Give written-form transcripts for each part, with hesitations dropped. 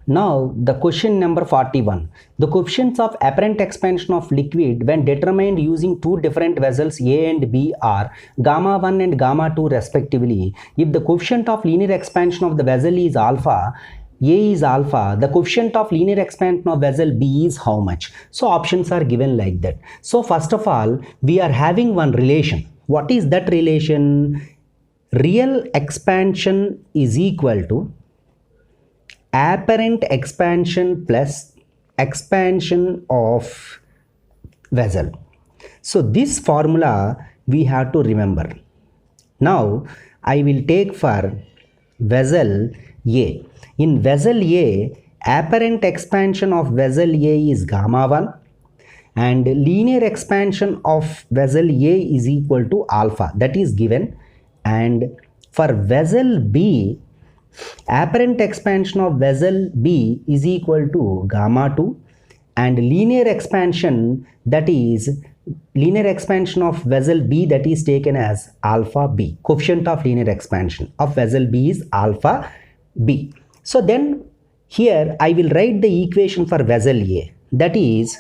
Now the question number 41. The coefficients of apparent expansion of liquid when determined using two different vessels A and B are gamma 1 and gamma 2 respectively. If the coefficient of linear expansion of the vessel is alpha, A is alpha, the coefficient of linear expansion of vessel B is how much? So options are given like that. So first of all, we are having one relation. What is that relation? Real expansion is equal to apparent expansion plus expansion of vessel. So this formula we have to remember. Now I will take for vessel A. In vessel A, apparent expansion of vessel A is gamma 1 and linear expansion of vessel A is equal to alpha, that is given. And for vessel B, apparent expansion of vessel B is equal to gamma 2 and linear expansion, that is linear expansion of vessel B, that is taken as alpha B. Coefficient of linear expansion of vessel B is alpha B. So then here I will write the equation for vessel A, that is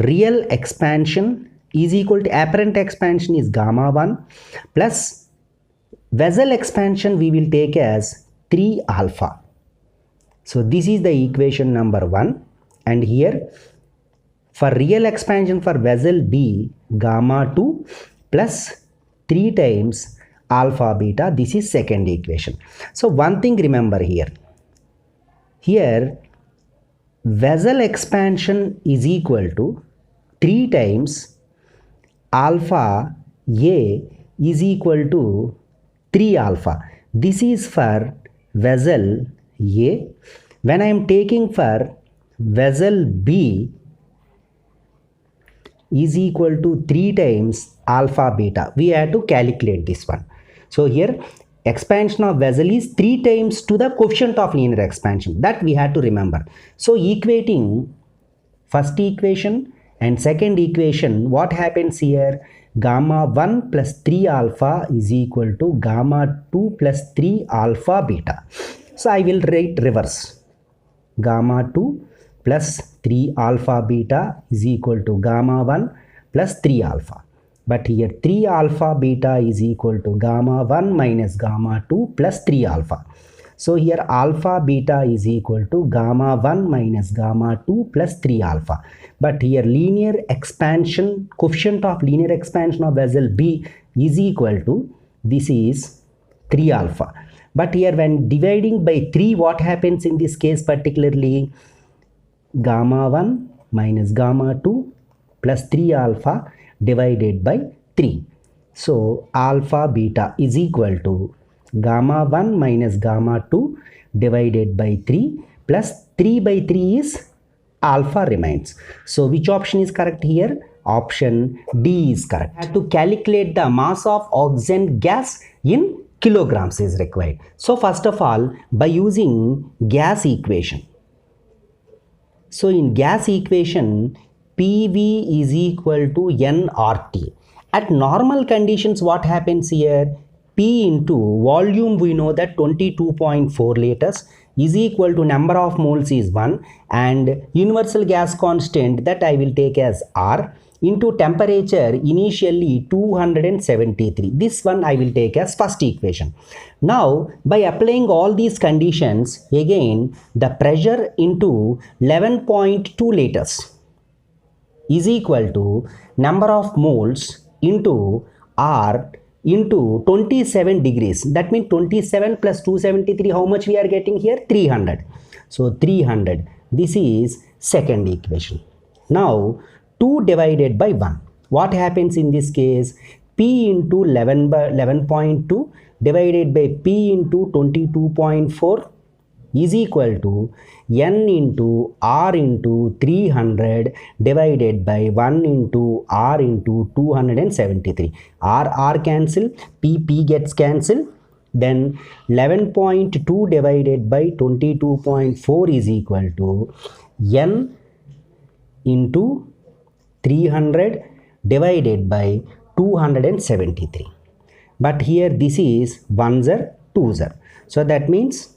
real expansion is equal to apparent expansion is gamma 1 plus vessel expansion we will take as 3 alpha. So this is the equation number 1, and here for real expansion for vessel B, gamma 2 plus 3 times alpha beta, this is second equation. So one thing remember here vessel expansion is equal to 3 times alpha A is equal to 3 alpha. This is for vessel A. When I am taking for vessel B is equal to 3 times alpha beta, we have to calculate this one. So here expansion of vessel is 3 times to the coefficient of linear expansion, that we have to remember. So equating first equation and second equation, what happens here? Gamma 1 plus 3 alpha is equal to gamma 2 plus 3 alpha beta. So I will write reverse. Gamma 2 plus 3 alpha beta is equal to gamma 1 plus 3 alpha. But here 3 alpha beta is equal to gamma 1 minus gamma 2 plus 3 alpha. So here alpha beta is equal to gamma 1 minus gamma 2 plus 3 alpha. But here linear expansion, coefficient of linear expansion of vessel B is equal to, this is 3 alpha. But here when dividing by 3, what happens in this case particularly? Gamma 1 minus gamma 2 plus 3 alpha divided by 3. So alpha beta is equal to gamma 1 minus gamma 2 divided by 3 plus 3 by 3 is alpha remains. So which option is correct here? Option D is correct. I have to calculate the mass of oxygen gas in kilograms is required. So first of all, by using gas equation. So in gas equation, PV is equal to nRT. At normal conditions, what happens here? P into volume, we know that 22.4 liters is equal to number of moles is 1 and universal gas constant, that I will take as R, into temperature initially 273. This one I will take as first equation. Now by applying all these conditions, again the pressure into 11.2 liters is equal to number of moles into R into 27 degrees. That means 27 plus 273, how much we are getting here? 300. So 300. This is second equation. Now 2 divided by 1. What happens in this case? P into 11.2 divided by P into 22.4 is equal to N into R into 300 divided by 1 into R into 273. R cancel, P gets cancelled. Then 11.2 divided by 22.4 is equal to N into 300 divided by 273. But here this is 1s are 2s are. So that means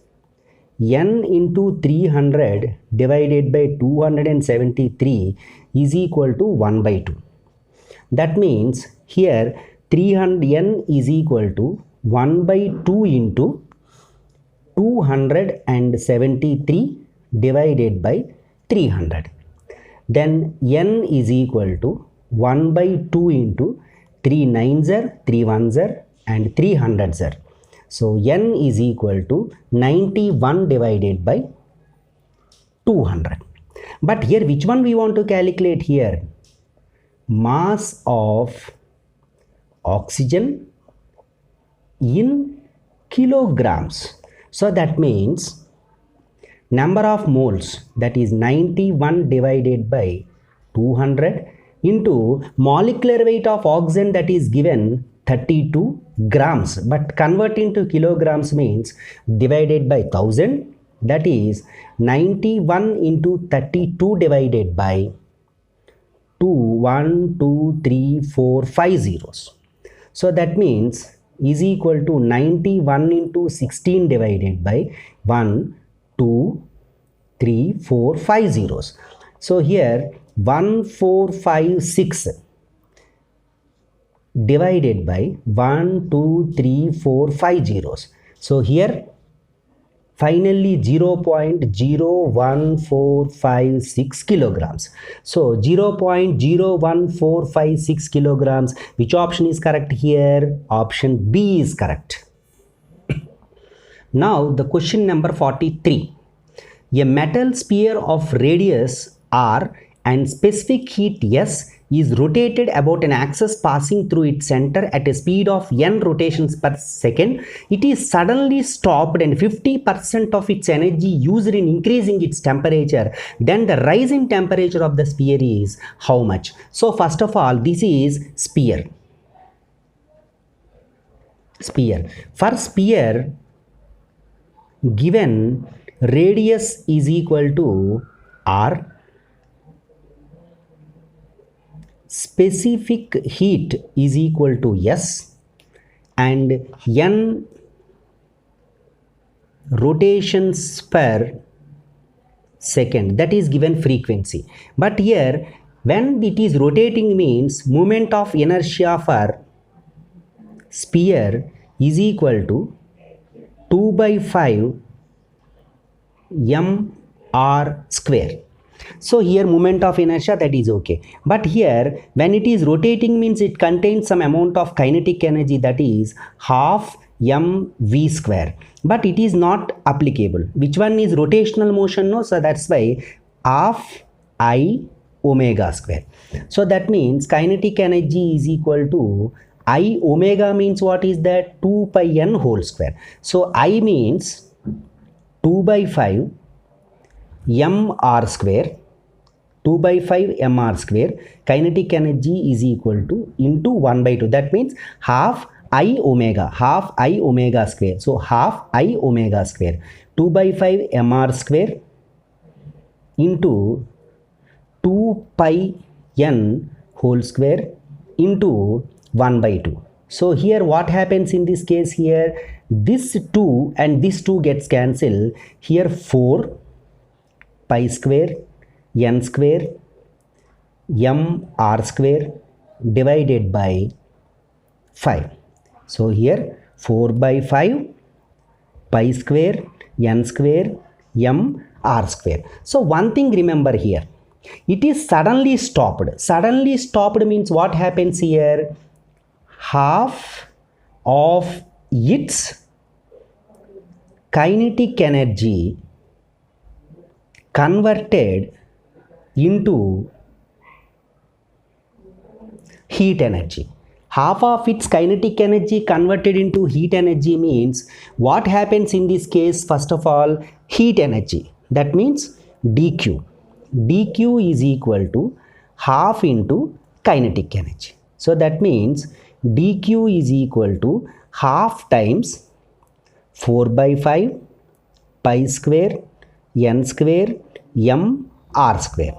n into 300 divided by 273 is equal to 1 by 2. That means here 300 n is equal to 1 by 2 into 273 divided by 300. Then n is equal to 1 by 2 into 3 9s are 3 1s are and 3 100s are. So n is equal to 91 divided by 200. But here which one we want to calculate here? Mass of oxygen in kilograms. So that means number of moles, that is 91 divided by 200 into molecular weight of oxygen, that is given 32 grams, but convert into kilograms means divided by 1000, that is 91 into 32 divided by 2 1 2 3 4 5 zeros. So that means is equal to 91 into 16 divided by 1 2 3 4 5 zeros. So here 1456 divided by 1 2 3 4 5 zeros. So here finally 0.01456 kilograms. So 0.01456 kilograms. Which option is correct here? Option B is correct. Now the question number 43. A metal sphere of radius r and specific heat S is rotated about an axis passing through its center at a speed of n rotations per second. It is suddenly stopped and 50% of its energy used in increasing its temperature. Then the rise in temperature of the sphere is how much? So first of all, this is sphere. For sphere, given radius is equal to r, specific heat is equal to S, and n rotations per second, that is given frequency. But here when it is rotating means moment of inertia for sphere is equal to 2 by 5 mr square. So here moment of inertia, that is okay. But here when it is rotating means it contains some amount of kinetic energy, that is half mv square. But it is not applicable. Which one is rotational motion? No, so that's why half I omega square. So that means kinetic energy is equal to I omega means what is that? 2 pi n whole square. So I means 2 by 5 mr square, 2 by 5 mr square. Kinetic energy is equal to into 1 by 2. That means half I omega square. So half I omega square, 2 by 5 mr square into 2 pi n whole square into 1 by 2. So here what happens in this case? Here this 2 and this 2 gets cancelled. Here 4 pi square n square mr square divided by 5. So here 4 by 5 pi square n square mr square. So one thing remember here, it is suddenly stopped. Suddenly stopped means what happens here? Half of its kinetic energy converted into heat energy. Half of its kinetic energy converted into heat energy means what happens in this case? First of all, heat energy, that means dq. dq is equal to half into kinetic energy. So that means dq is equal to half times 4 by 5 pi square n square mr square.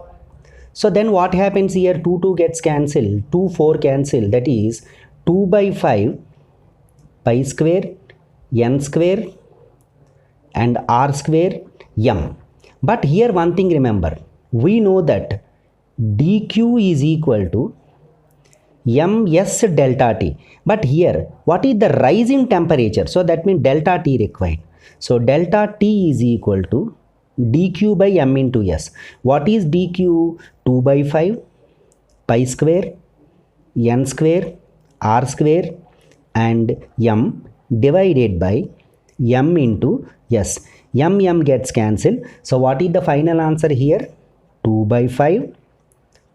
So then what happens here? 2 gets cancelled, 2 4 cancel, that is 2 by 5 pi square n square and r square m. But here one thing remember, we know that dq is equal to ms delta t. But here what is the rise in temperature? So that means delta t required. So delta t is equal to dq by m into s. What is dq? 2 by 5 pi square n square r square and m divided by m into s. M gets cancelled. So what is the final answer here? 2 by 5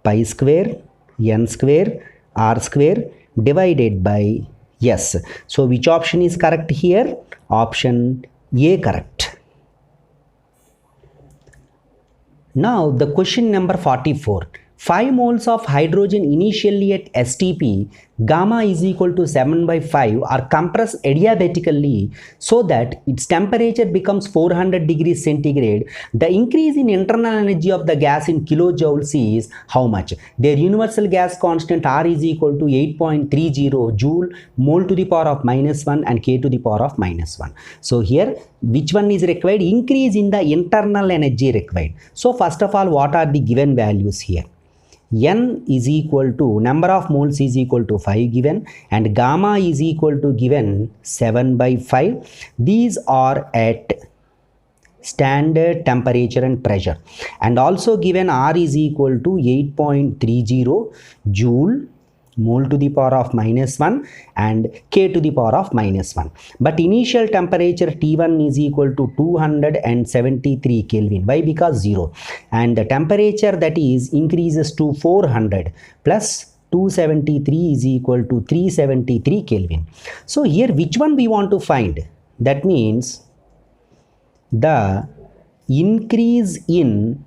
pi square n square r square divided by s. So which option is correct here? Option A correct. Now the question number 44. 5 moles of hydrogen initially at STP gamma is equal to 7 by 5 are compressed adiabatically so that its temperature becomes 400 degrees centigrade. The increase in internal energy of the gas in kilojoules is how much? Their universal gas constant R is equal to 8.30 joule mole to the power of -1 and K to the power of -1. So here which one is required? Increase in the internal energy required. So first of all, what are the given values here? N is equal to number of moles is equal to 5 given, and gamma is equal to given 7 by 5. These are at standard temperature and pressure, and also given R is equal to 8.30 joule mole to the power of -1 and K to the power of -1. But initial temperature T1 is equal to 273 Kelvin. Why? Because 0. And the temperature that is increases to 400 plus 273 is equal to 373 Kelvin. So here which one we want to find? That means the increase in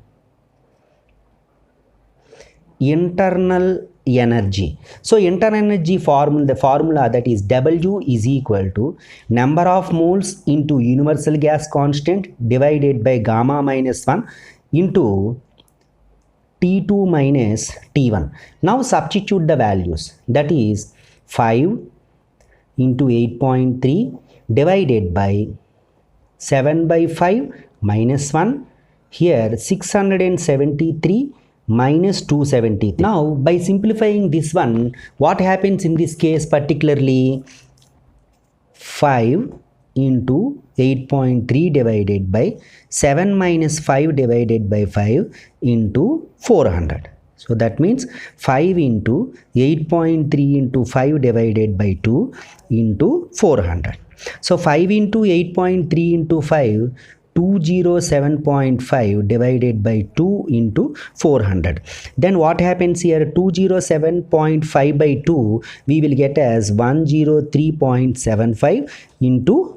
internal energy. So internal energy formula, the formula that is W is equal to number of moles into universal gas constant divided by gamma -1 into T2 minus T1. Now substitute the values. That is 5 into 8.3 divided by 7 by 5 -1. Here 673 minus 270. Now by simplifying this one, what happens in this case particularly? 5 into 8.3 divided by 7 minus 5 divided by 5 into 400. So that means 5 into 8.3 into 5 divided by 2 into 400. So 5 into 8.3 into 5, 207.5 divided by 2 into 400. Then what happens here? 207.5 by 2 we will get as 103.75 into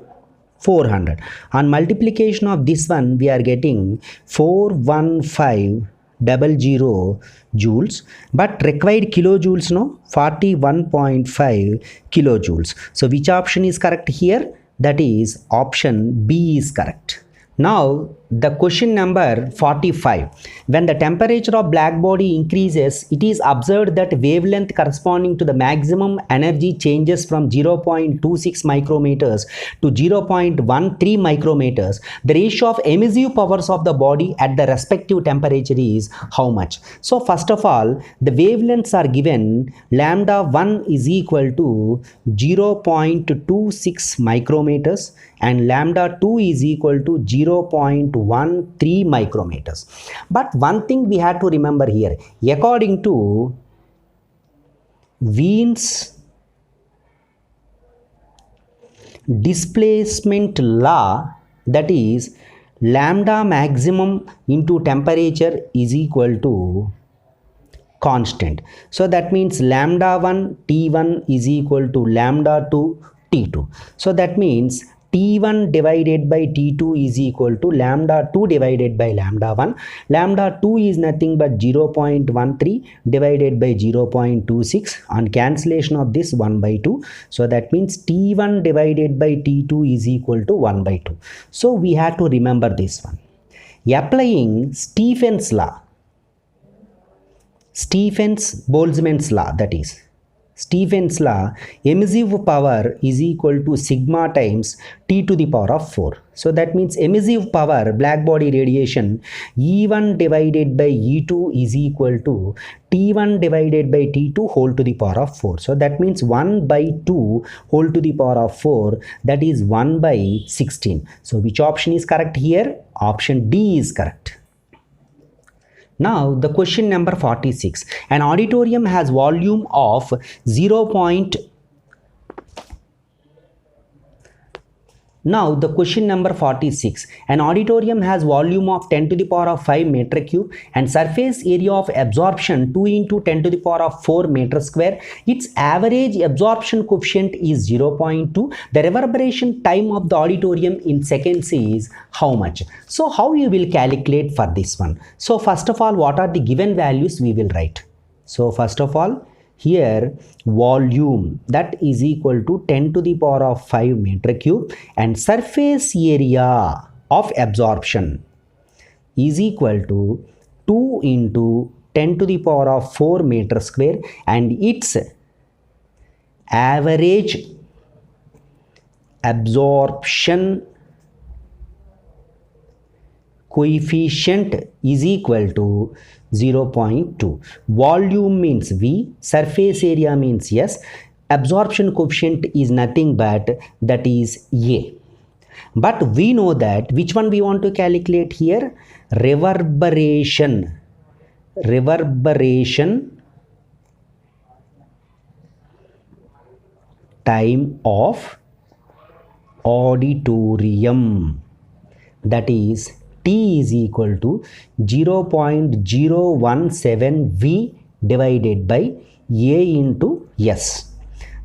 400. On multiplication of this one we are getting 41500 joules, but required kilojoules no, 41.5 kilojoules. So which option is correct here? That is option B is correct. Now the question number 45. When the temperature of black body increases, it is observed that wavelength corresponding to the maximum energy changes from 0.26 micrometers to 0.13 micrometers. The ratio of emissive powers of the body at the respective temperature is how much? So first of all, the wavelengths are given. Lambda 1 is equal to 0.26 micrometers and lambda 2 is equal to 0.13 micrometers. But one thing we have to remember here, according to Wien's displacement law, that is lambda maximum into temperature is equal to constant. So that means lambda 1 T1 is equal to lambda 2 T2. So that means T1 divided by T2 is equal to lambda 2 divided by lambda 1. Lambda 2 is nothing but 0.13 divided by 0.26. On cancellation of this 1 by 2. So that means T1 divided by T2 is equal to 1 by 2. So we have to remember this one. Applying Stephen's law, Stephen's Boltzmann's law, that is Stephen's law, emissive power is equal to sigma times T to the power of 4. So that means emissive power, black body radiation, E1 divided by E2 is equal to T1 divided by T2 whole to the power of 4. So that means 1 by 2 whole to the power of 4, that is 1 by 16. So which option is correct here? Option D is correct. Now the question number 46. An auditorium has volume of 0. Now the question number 46. An auditorium has volume of 10 to the power of 5 meter cube and surface area of absorption 2 into 10 to the power of 4 meter square. Its average absorption coefficient is 0.2. The reverberation time of the auditorium in seconds is how much? So how you will calculate for this one? So first of all, what are the given values we will write? So first of all, here volume, that is equal to 10 to the power of 5 meter cube, and surface area of absorption is equal to 2 into 10 to the power of 4 meter square, and its average absorption coefficient is equal to 0.2. Volume means V, surface area means S, absorption coefficient is nothing but that is A. But we know that which one we want to calculate here? Reverberation time of auditorium, that is T is equal to 0.017 V divided by A into S,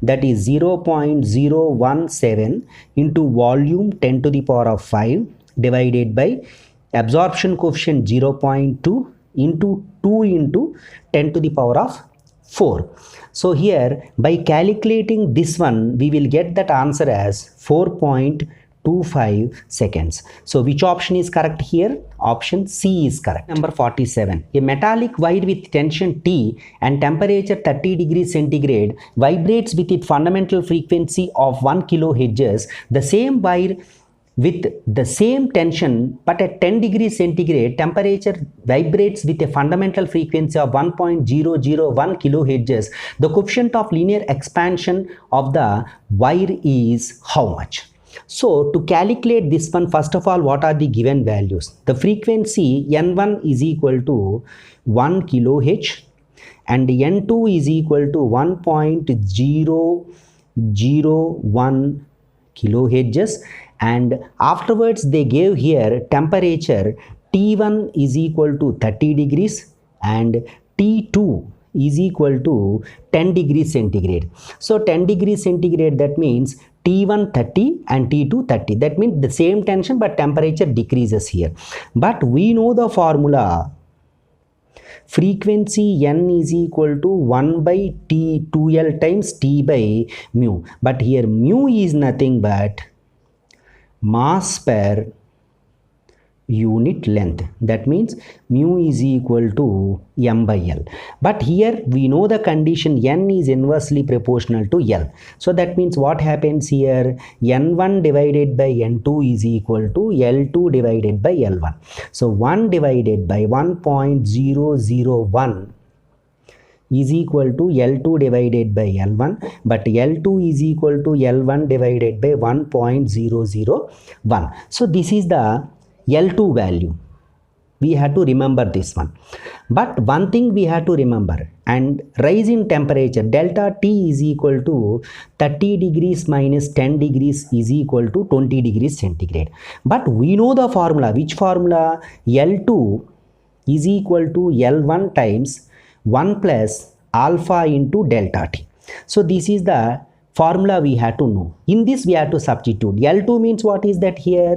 that is 0.017 into volume 10 to the power of 5 divided by absorption coefficient 0.2 into 2 into 10 to the power of 4. So here by calculating this one, we will get that answer as 4.25 seconds. So which option is correct here? Option C is correct. Number 47. A metallic wire with tension T and temperature 30 degrees centigrade vibrates with its fundamental frequency of 1 kHz. The same wire with the same tension but at 10 degrees centigrade temperature vibrates with a fundamental frequency of 1.001 kHz. The coefficient of linear expansion of the wire is how much? So to calculate this one, first of all, what are the given values? The frequency N1 is equal to 1 kHz and N2 is equal to 1.001 kHz, and afterwards they gave here temperature T1 is equal to 30 degrees and T2 is equal to 10 degrees centigrade. So 10 degrees centigrade, that means T1 30 and T2 30. That means the same tension but temperature decreases here. But we know the formula. Frequency N is equal to 1 by T 2L times T by mu. But here mu is nothing but mass per unit length. That means mu is equal to m by L. But here we know the condition N is inversely proportional to L. So that means what happens here? N1 divided by N2 is equal to L2 divided by L1. So 1 divided by 1.001 is equal to L2 divided by L1, but L2 is equal to L1 divided by 1.001. So this is the L2 value. We have to remember this one. But one thing we have to remember, and rise in temperature delta T is equal to 30 degrees minus 10 degrees is equal to 20 degrees centigrade. But we know the formula. Which formula? L2 is equal to L1 times 1 plus alpha into delta T. So this is the formula we have to know. In this we have to substitute. L2 means what is that here?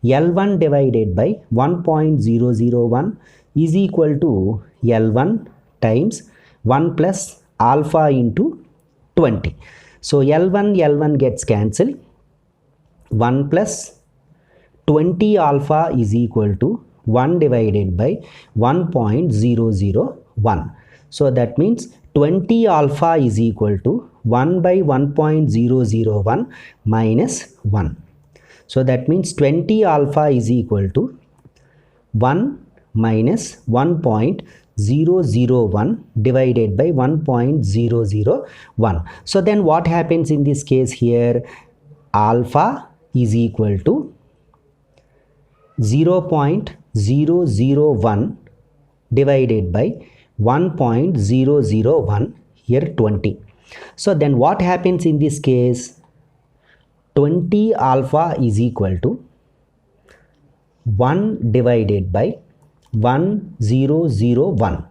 L1 divided by 1.001 is equal to L1 times 1 plus alpha into 20. So L1 gets cancelled. 1 plus 20 alpha is equal to 1 divided by 1.001. So that means 20 alpha is equal to 1 by 1.001 minus 1. So that means 20 alpha is equal to 1 minus 1.001 divided by 1.001. So then what happens in this case here? Alpha is equal to 0.001 divided by 1.001, here 20. So then what happens in this case? 20 alpha is equal to 1 divided by 1001,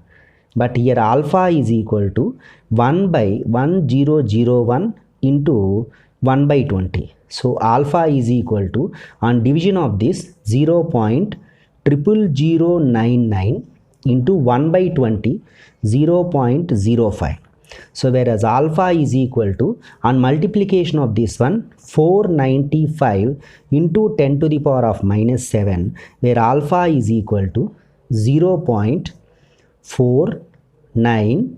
but here alpha is equal to 1 by 1001 into 1 by 20. So alpha is equal to, on division of this, 0.00099 into 1 by 20, 0.05. So whereas alpha is equal to, on multiplication of this one, 495 into 10 to the power of minus 7, where alpha is equal to 0.49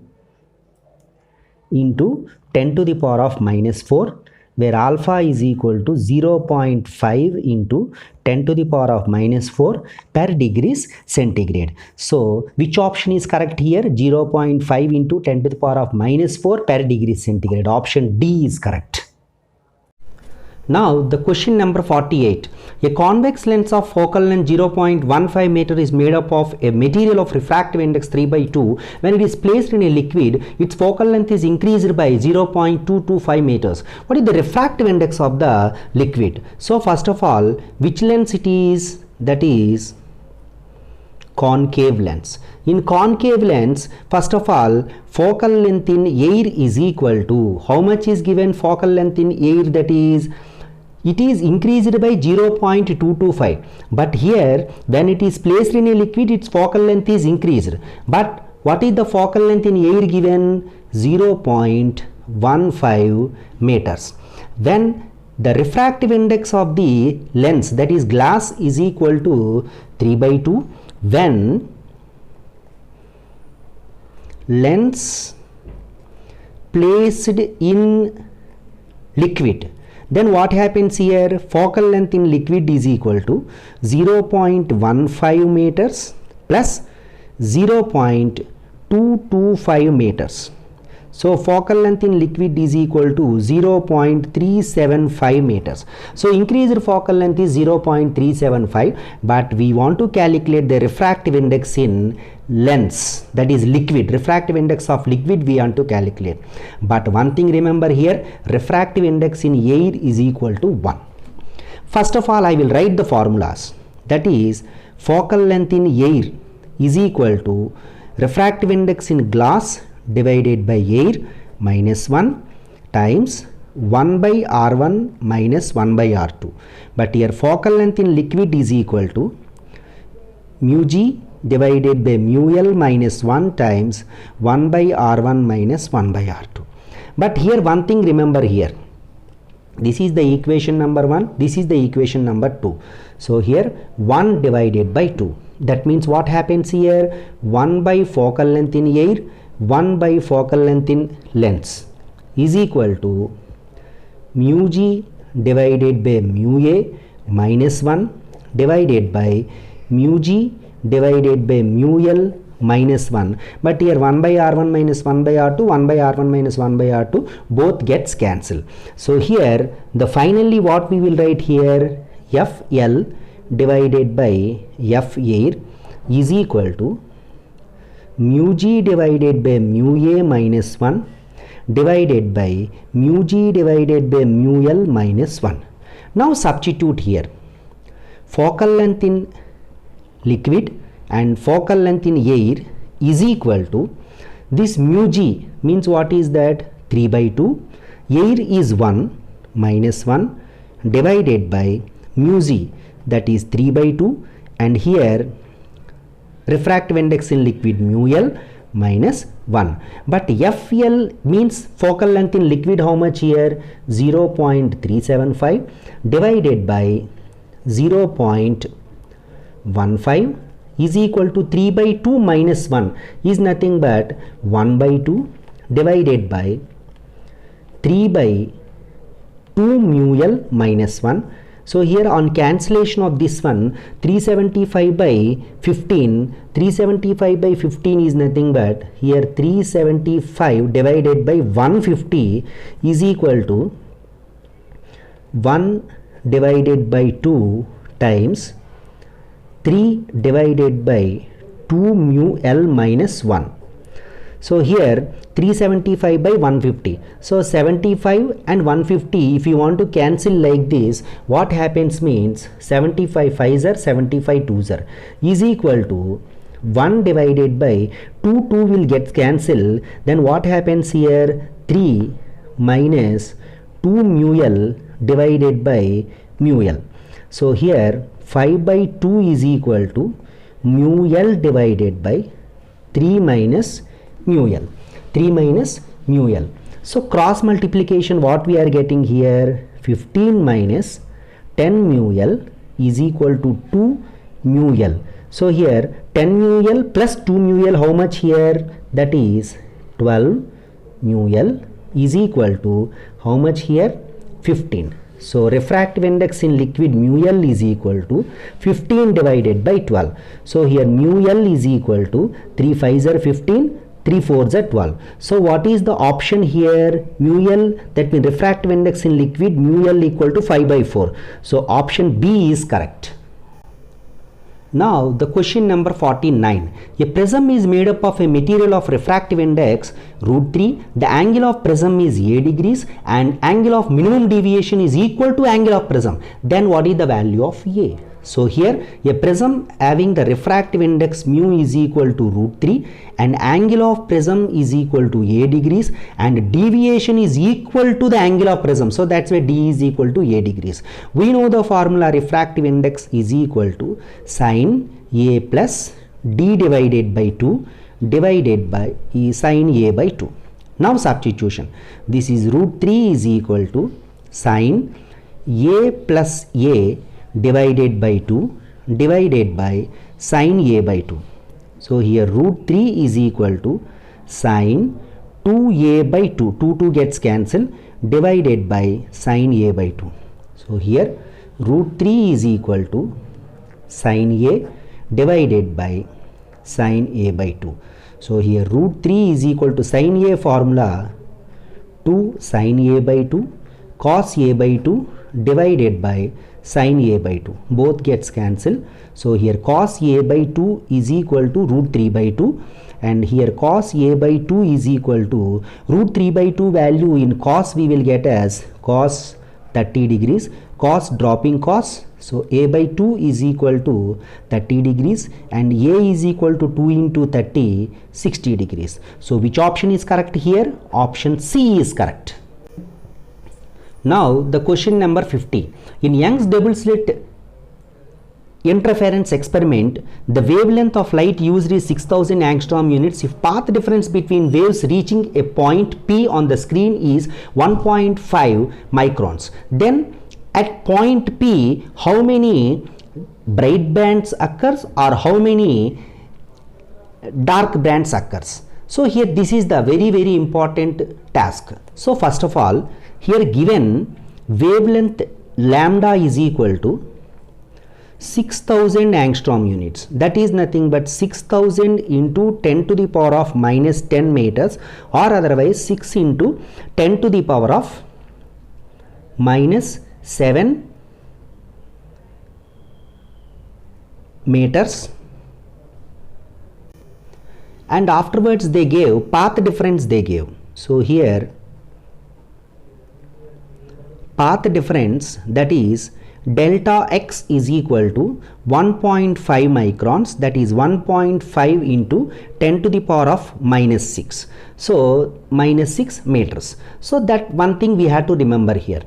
into 10 to the power of minus 4, where alpha is equal to 0.5 into 10 to the power of minus 4 per degrees centigrade. So which option is correct here? 0.5 into 10 to the power of minus 4 per degree centigrade. Option D is correct. Now the question number 48. A convex lens of focal length 0.15 meter is made up of a material of refractive index 3 by 2. When it is placed in a liquid, its focal length is increased by 0.225 meters. What is the refractive index of the liquid? So first of all, which lens it is? That is concave lens. In concave lens, first of all, focal length in air is equal to, how much is given focal length in air? That is, it is increased by 0.225, but here when it is placed in a liquid, its focal length is increased. But what is the focal length in air given? 0.15 meters. Then the refractive index of the lens, that is glass, is equal to 3 by 2 when lens placed in liquid. Then what happens here? Focal length in liquid is equal to 0.15 meters plus 0.225 meters. So focal length in liquid is equal to 0.375 meters. So increased focal length is 0.375, but we want to calculate the refractive index in lens, that is liquid. Refractive index of liquid we want to calculate. But one thing remember here, refractive index in air is equal to 1. First of all, I will write the formulas. That is, focal length in air is equal to refractive index in glass divided by air minus 1 times 1 by R1 minus 1 by R2. But here focal length in liquid is equal to mu G divided by mu L minus 1 times 1 by R1 minus 1 by R2. But here one thing remember here. This is the equation number 1. This is the equation number 2. So here 1 divided by 2. That means what happens here? 1 by focal length in air, 1 by focal length in lens is equal to mu G divided by mu A minus 1 divided by mu G divided by mu L minus 1. But here 1 by R1 minus 1 by R2, 1 by R1 minus 1 by R2, both gets cancelled. So here the finally what we will write here, FL divided by F air is equal to mu G divided by mu A minus 1 divided by mu G divided by mu L minus 1. Now substitute here. Focal length in liquid and focal length in air is equal to, this mu G means what is that? 3 by 2. Air is 1 minus 1 divided by mu G, that is 3 by 2, and here refractive index in liquid mu L minus 1. But FL means focal length in liquid, how much here? 0.375 divided by 0.15 is equal to 3 by 2 minus 1 is nothing but 1 by 2 divided by 3 by 2 mu L minus 1. So here on cancellation of this one, 375 by 15, 375 by 15 is nothing but here 375 divided by 150 is equal to 1 divided by 2 times 3 divided by 2 mu L minus 1. So here 375 by 150. So 75 and 150, if you want to cancel like this, what happens means 75 5s are 75 2s are is equal to 1 divided by 2 will get cancelled. Then what happens here? 3 minus 2 mu L divided by mu L. So here 5 by 2 is equal to mu L divided by 3 minus mu L. 3 minus mu L. So cross multiplication, what we are getting here? 15 minus 10 mu L is equal to 2 mu L. So here 10 mu L plus 2 mu L, how much here? That is 12 mu L is equal to how much here? 15. So refractive index in liquid mu L is equal to 15 divided by 12. So here mu L is equal to 3 5s are 15, 3 4s are 12. So what is the option here? Mu L, that means refractive index in liquid mu L equal to 5 by 4. So option B is correct. Now the question number 49. A prism is made up of a material of refractive index √3. The angle of prism is A degrees and angle of minimum deviation is equal to angle of prism. Then what is the value of A? So here a prism having the refractive index mu is equal to √3 and angle of prism is equal to A degrees and deviation is equal to the angle of prism. So that's why D is equal to A degrees. We know the formula refractive index is equal to sin A plus D divided by 2 divided by sin A by 2. Now substitution. This is √3 is equal to sin A plus A divided by 2 divided by sin A by 2. So here √3 is equal to sin 2A by 2, 2 gets cancelled, divided by sin A by 2. So here √3 is equal to sin A divided by sin A by 2. So here √3 is equal to sin A formula 2 sin A by 2 cos A by 2 divided by sin A by 2, both gets cancelled. So here cos A by 2 is equal to √3 by 2 and here cos A by 2 is equal to √3 by 2 value in cos we will get as cos 30 degrees, cos dropping cos. So A by 2 is equal to 30 degrees and A is equal to 2 into 30, 60 degrees. So which option is correct here? Option C is correct. Now the question number 50. In Young's double slit interference experiment, the wavelength of light used is 6000 angstrom units. If path difference between waves reaching a point P on the screen is 1.5 microns, then at point P how many bright bands occurs or how many dark bands occurs? So here this is the very important task. So first of all, here given wavelength lambda is equal to 6000 angstrom units, that is nothing but 6000 into 10 to the power of minus 10 meters or otherwise 6 into 10 to the power of minus 7 meters, and afterwards they gave path difference they gave. So here path difference, that is delta x is equal to 1.5 microns, that is 1.5 into 10 to the power of minus 6. So minus 6 meters. So that one thing we have to remember here.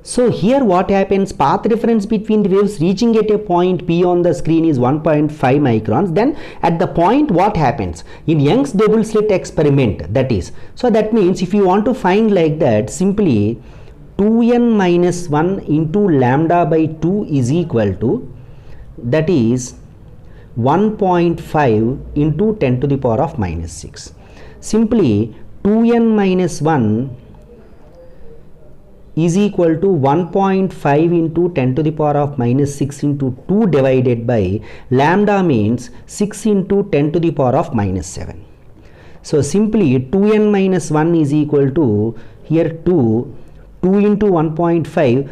So here what happens, path difference between the waves reaching at a point P on the screen is 1.5 microns. Then at the point what happens in Young's double slit experiment, that is, so that means if you want to find like that, simply 2n minus 1 into lambda by 2 is equal to, that is 1.5 into 10 to the power of minus 6. Simply 2n minus 1 is equal to 1.5 into 10 to the power of minus 6 into 2 divided by lambda means 6 into 10 to the power of minus 7. So simply 2n minus 1 is equal to here 2 into 1.5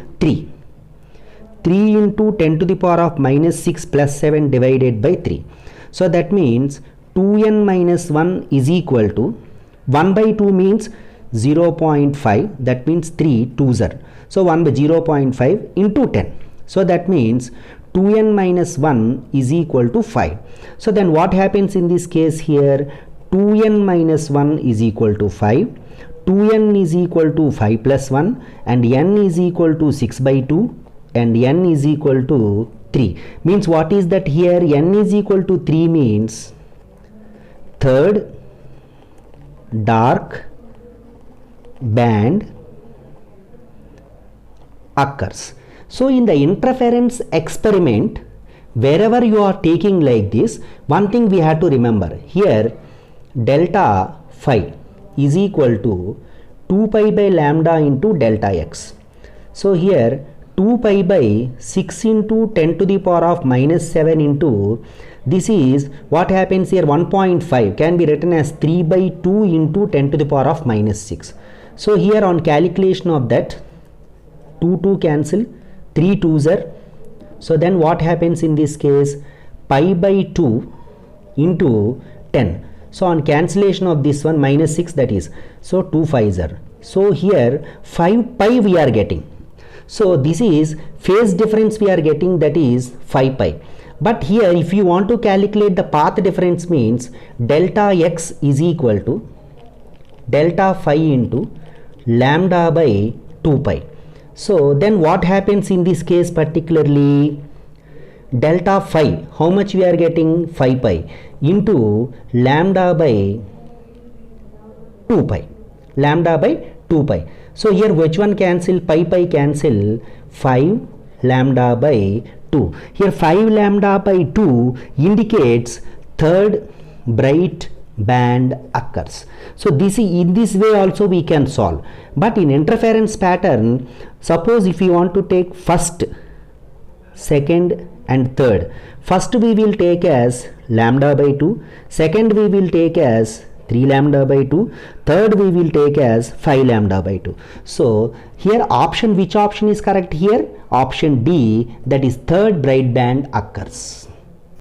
3 into 10 to the power of minus 6 plus 7 divided by 3. So that means 2n minus 1 is equal to 1 by 2 means 0.5, that means 3 2s are. So 1 by 0.5 into 10. So that means 2n minus 1 is equal to 5. So then what happens in this case here? 2n minus 1 is equal to 5. 2n is equal to 5 plus 1 and n is equal to 6 by 2 and n is equal to 3. Means what is that here? N is equal to 3 means third dark band occurs. So in the interference experiment, wherever you are taking like this, one thing we have to remember here, delta phi is equal to 2 pi by lambda into delta x. So here 2 pi by 6 into 10 to the power of minus 7 into, this is what happens here, 1.5 can be written as 3 by 2 into 10 to the power of minus 6. So here on calculation of that, 2 cancel, 3 2s are. So then what happens in this case? Pi by 2 into 10. So on cancellation of this one, minus 6, that is, so 2 5s are. So here 5 pi we are getting. So this is phase difference we are getting, that is 5 pi. But here if you want to calculate the path difference means delta x is equal to delta phi into lambda by 2 pi. So then what happens in this case particularly? Delta phi, how much we are getting? 5 pi into lambda by 2 pi. Lambda by 2 pi. So here which one cancel? Pi cancel, 5 lambda by 2. Here 5 lambda by 2 indicates third bright band occurs. So this is, in this way also we can solve. But in interference pattern, suppose if you want to take first, second and third, first we will take as lambda by 2, second we will take as 3 lambda by 2, third we will take as 5 lambda by 2. So here option, which option is correct here? Option D, that is third bright band occurs.